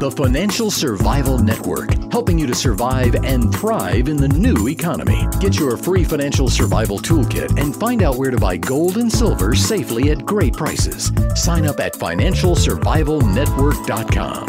The Financial Survival Network, helping you to survive and thrive in the new economy. Get your free financial survival toolkit and find out where to buy gold and silver safely at great prices. Sign up at financialsurvivalnetwork.com.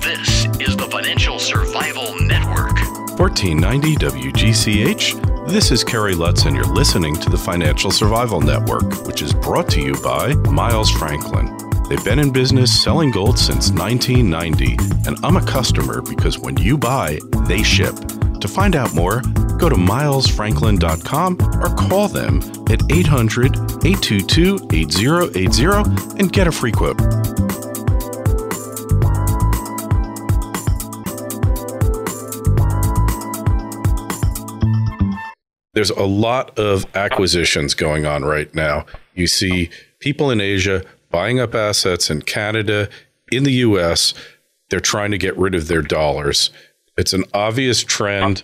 This is the Financial Survival Network. 1490 WGCH. This is Kerry Lutz, and you're listening to the Financial Survival Network, which is brought to you by Miles Franklin. They've been in business selling gold since 1990, and I'm a customer because when you buy, they ship. To find out more, go to milesfranklin.com or call them at 800-822-8080 and get a free quote. There's a lot of acquisitions going on right now. You see people in Asia buying up assets in Canada, in the U.S. They're trying to get rid of their dollars. It's an obvious trend.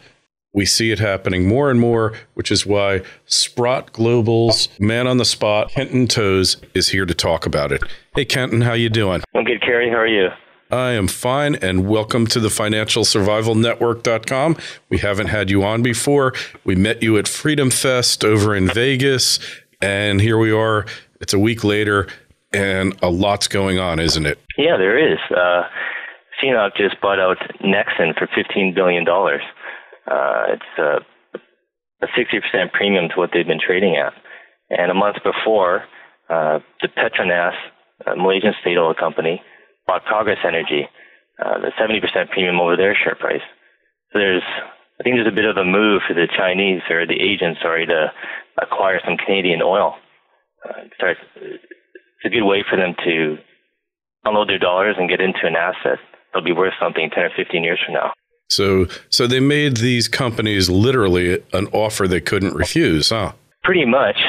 We see it happening more and more, which is why Sprott Global's man on the spot, Kenton Toews, is here to talk about it. Hey, Kenton, how you doing? I'm good, Kerry. How are you? I am fine, and welcome to the financialsurvivalnetwork.com. We haven't had you on before. We met you at Freedom Fest over in Vegas, and here we are. It's a week later, and a lot's going on, isn't it? Yeah, there is. CNOOC just bought out Nexen for $15 billion. It's a 60% premium to what they've been trading at. And a month before, the Petronas, Malaysian state oil company, bought Progress Energy, the 70% premium over their share price. So I think there's a bit of a move for the Chinese, or the Asians, to acquire some Canadian oil. It's a good way for them to unload their dollars and get into an asset that'll be worth something 10 or 15 years from now. So they made these companies literally an offer they couldn't refuse, huh? Pretty much.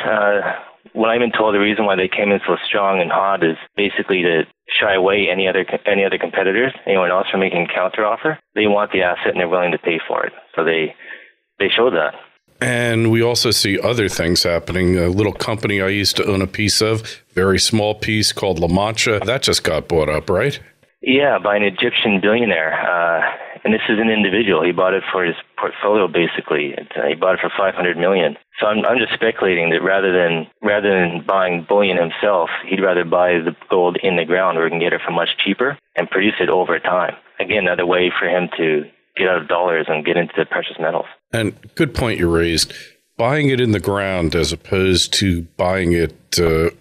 What I've been told, the reason why they came in so strong and hot is basically to shy away any other competitors, anyone else from making a counteroffer. They want the asset and they're willing to pay for it. So they showed that. And we also see other things happening. A little company I used to own a piece of, very small piece called Mancha, that just got bought up, right? Yeah, by an Egyptian billionaire. And this is an individual. He bought it for his portfolio, basically. He bought it for $500 million. So I'm just speculating that rather than buying bullion himself, he'd rather buy the gold in the ground where he can get it for much cheaper and produce it over time. Again, another way for him to get out of dollars and get into the precious metals. And good point you raised. Buying it in the ground as opposed to buying it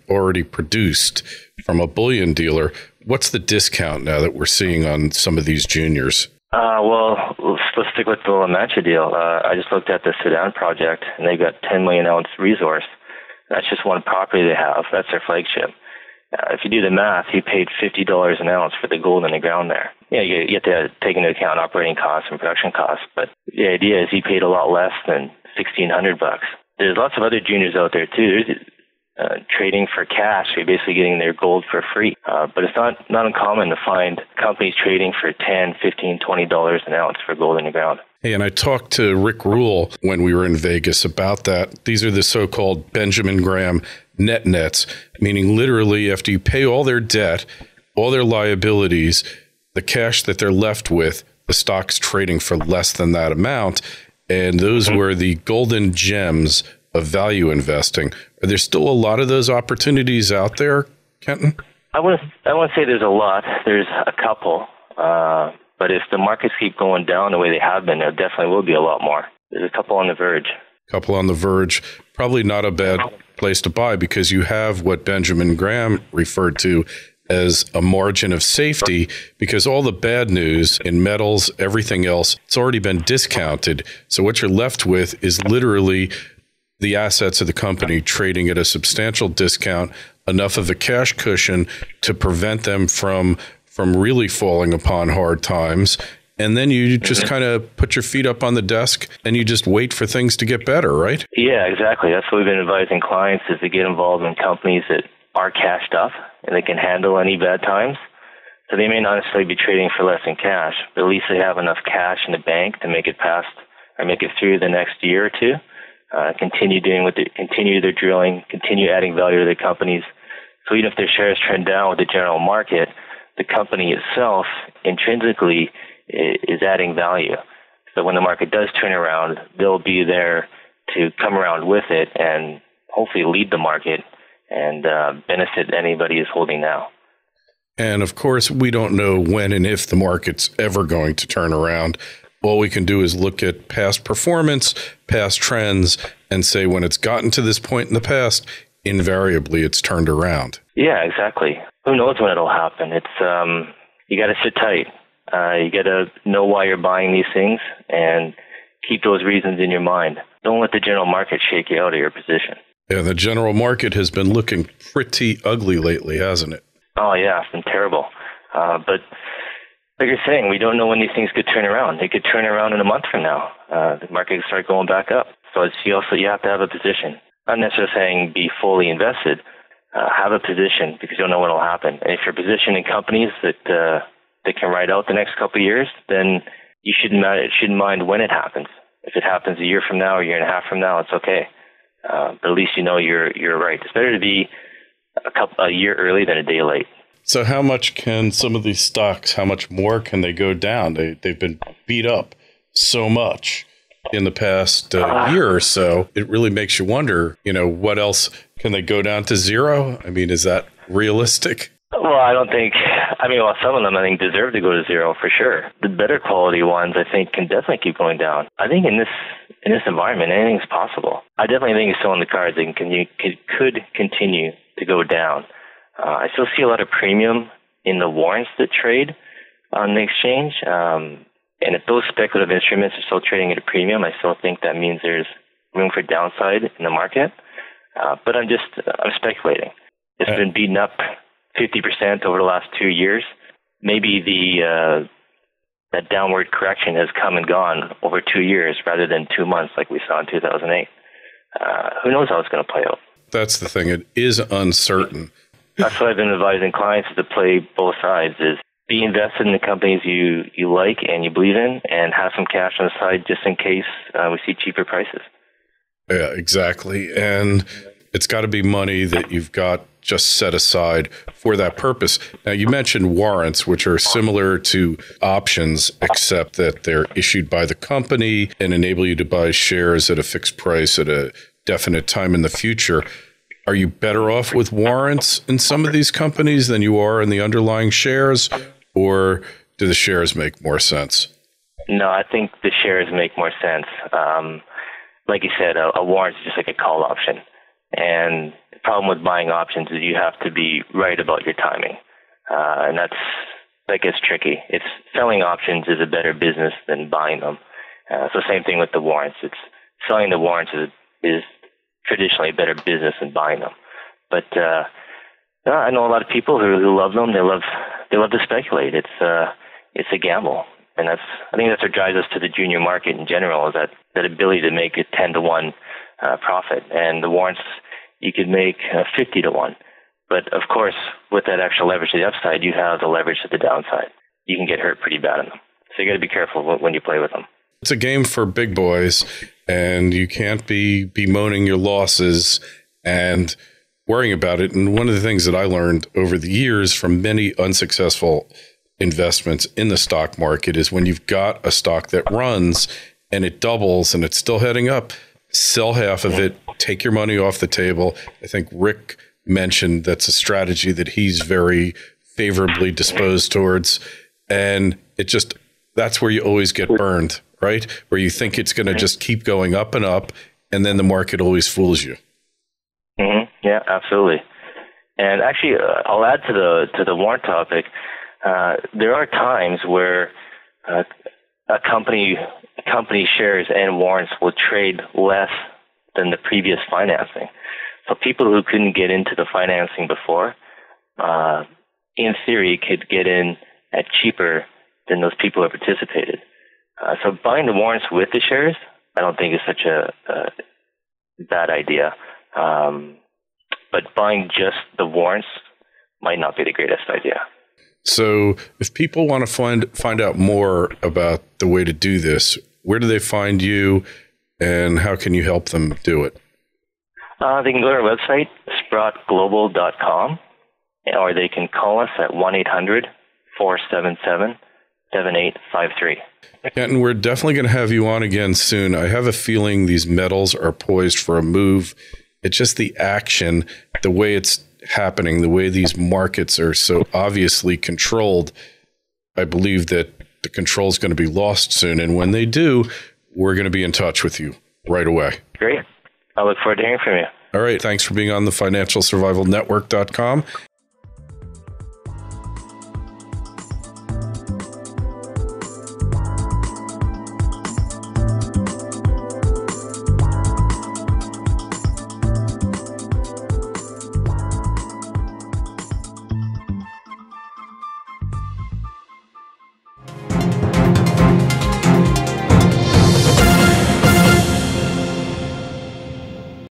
already produced from a bullion dealer. What's the discount now that we're seeing on some of these juniors? Well, let's stick with the Mancha deal. I just looked at the Sudan project, and they've got 10 million ounce resource. That's just one property they have. That's their flagship. If you do the math, he paid $50 an ounce for the gold in the ground there. Yeah, you have to take into account operating costs and production costs, but the idea is he paid a lot less than $1,600. There's lots of other juniors out there too. There's trading for cash. You're basically getting their gold for free. But it's not uncommon to find companies trading for $10, $15, $20 an ounce for gold in the ground. Hey, and I talked to Rick Rule when we were in Vegas about that. These are the so-called Benjamin Graham net nets, meaning literally after you pay all their debt, all their liabilities, the cash that they're left with, the stock's trading for less than that amount. And those were the golden gems of value investing. Are there still a lot of those opportunities out there, Kenton? I want to say there's a lot. There's a couple. But if the markets keep going down the way they have been, there definitely will be a lot more. There's a couple on the verge. Probably not a bad place to buy because you have what Benjamin Graham referred to as a margin of safety, because all the bad news in metals, everything else, it's already been discounted. So what you're left with is literally the assets of the company trading at a substantial discount, enough of a cash cushion to prevent them from really falling upon hard times. And then you just kind of put your feet up on the desk and you just wait for things to get better, right? Yeah, exactly. That's what we've been advising clients, is to get involved in companies that are cashed up and they can handle any bad times. So they may not necessarily be trading for less than cash, but at least they have enough cash in the bank to make it past or make it through the next year or two. Continue their drilling, continue adding value to their companies. So even if their shares trend down with the general market, the company itself intrinsically is adding value. So when the market does turn around, they'll be there to come around with it and hopefully lead the market and benefit anybody who's holding now. And of course, we don't know when and if the market's ever going to turn around. All we can do is look at past performance, past trends, and say when it's gotten to this point in the past, invariably it's turned around. Yeah, exactly. Who knows when it'll happen? It's you got to sit tight. You got to know why you're buying these things and keep those reasons in your mind. Don't let the general market shake you out of your position. Yeah, the general market has been looking pretty ugly lately, hasn't it? Oh, yeah, it's been terrible. But like you're saying, we don't know when these things could turn around. They could turn around in a month from now. The market could start going back up. So you have to have a position. Not necessarily saying be fully invested. Have a position because you don't know what will happen. And if you're positioned in companies that can ride out the next couple of years, then you shouldn't mind when it happens. If it happens a year from now or a year and a half from now, it's okay. But at least you know you're right. It's better to be a year early than a day late. So how much can some of these stocks, how much more can they go down? They've been beat up so much in the past year or so. It really makes you wonder, what else can they go down to zero? I mean, is that realistic? Well, I don't think, some of them I think deserve to go to zero for sure. The better quality ones I think can definitely keep going down. I think in this environment, anything's possible. I definitely think it's still on the cards and could continue to go down. I still see a lot of premium in the warrants that trade on the exchange. And if those speculative instruments are still trading at a premium, I still think that means there's room for downside in the market. But I'm speculating. It's been beaten up 50% over the last 2 years. Maybe that downward correction has come and gone over 2 years rather than 2 months like we saw in 2008. Who knows how it's going to play out? That's the thing. It is uncertain. That's what I've been advising clients to play both sides, is be invested in the companies you like and you believe in, and have some cash on the side just in case we see cheaper prices. Yeah, exactly. And it's got to be money that you've got just set aside for that purpose. Now, you mentioned warrants, which are similar to options, except that they're issued by the company and enable you to buy shares at a fixed price at a definite time in the future. Are you better off with warrants in some of these companies than you are in the underlying shares, or do the shares make more sense? No, I think the shares make more sense. Like you said, a warrant is just like a call option. And the problem with buying options is you have to be right about your timing. And that gets tricky. Selling options is a better business than buying them. So same thing with the warrants. Selling the warrants is traditionally a better business than buying them. But I know a lot of people who love them. They love to speculate. It's a gamble. And I think that's what drives us to the junior market in general, is that ability to make a 10-to-1 profit. And the warrants, you could make 50-to-1. But of course, with that extra leverage to the upside, you have the leverage to the downside. You can get hurt pretty bad in them. So you got to be careful when you play with them. It's a game for big boys, and you can't be bemoaning your losses and worrying about it. And one of the things that I learned over the years from many unsuccessful investments in the stock market is when you've got a stock that runs and it doubles and it's still heading up, sell half of it, take your money off the table. I think Rick mentioned that's a strategy that he's very favorably disposed towards. And that's where you always get burned, right? Where you think it's going to just keep going up and up, and then the market always fools you. Mm-hmm. Yeah, absolutely. And actually, I'll add to the warrant topic. There are times where a company shares and warrants will trade less than the previous financing. So people who couldn't get into the financing before, in theory, could get in at cheaper than those people who participated. So buying the warrants with the shares, I don't think is such a bad idea. But buying just the warrants might not be the greatest idea. So if people want to find out more about the way to do this, where do they find you and how can you help them do it? They can go to our website, sprottglobal.com, or they can call us at 472-477-7853. Kenton, we're definitely going to have you on again soon. I have a feeling these metals are poised for a move. It's just the action, the way it's happening, the way these markets are so obviously controlled. I believe that the control is going to be lost soon. And when they do, we're going to be in touch with you right away. Great. I look forward to hearing from you. All right. Thanks for being on the financialsurvivalnetwork.com